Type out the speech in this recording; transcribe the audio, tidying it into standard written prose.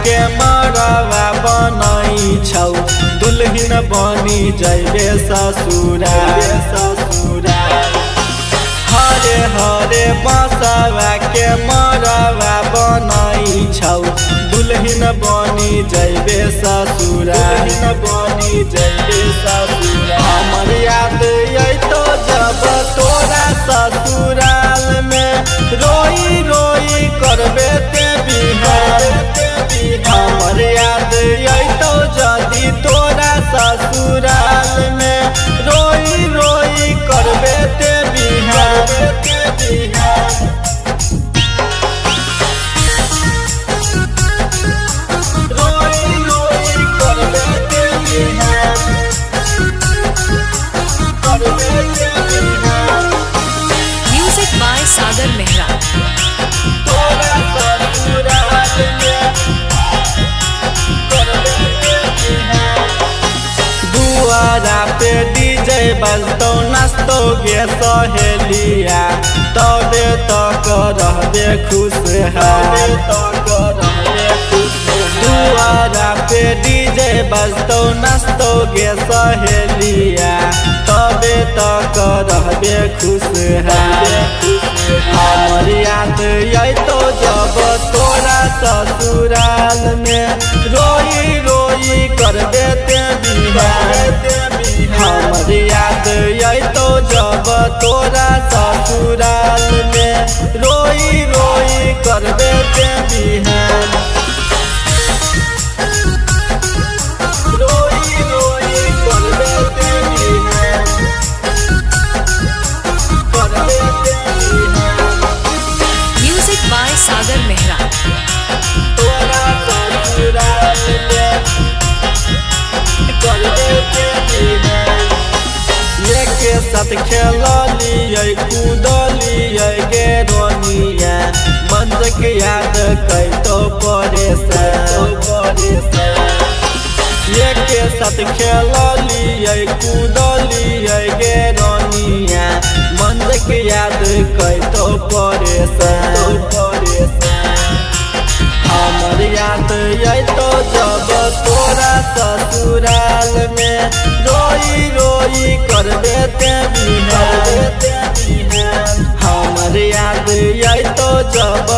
के मरवा बनई छौ दुल्हन बनी जैबे ससुराल हरे हरे बसवा के मरवा बनई छौ दुल्हन बनी जैबे ससुराल हमर याद अइतो जब तोरा ससुराल में रोई रोई करबे ते बिहार हमर याद अइतो जदी तोरा ससुराल में रोई रोई करबे ते बिहार म्यूजिक बाय सागर मेहरा। दुआरा पे डीजे बजतो नाचतो गे सहेलिया तबे तक रहबे खुशहाल दुआरा पे डीजे बजतो नाचतो गे सहेलिया तबे तक रहबे खुशहाल हमर याद अइतो जब तोरा ससुराल में रोई रोई करबे ते बिहार हमर याद अइतो जब तोरा ससुराल में रोई रोई करबे ते बिहार म्यूजिक बाय सागर मेहरा। के साथ खेलिए कूदलिए गे रोनिया मंज के याद कैतो परेशान के साथ खेलिए कूदलिए गे रोनिया मंज के याद कैतो परेशान हमर याद अइतो जब तोरा ससुराल में रोई रोई करबे ते बिहार हमर याद अइतो जब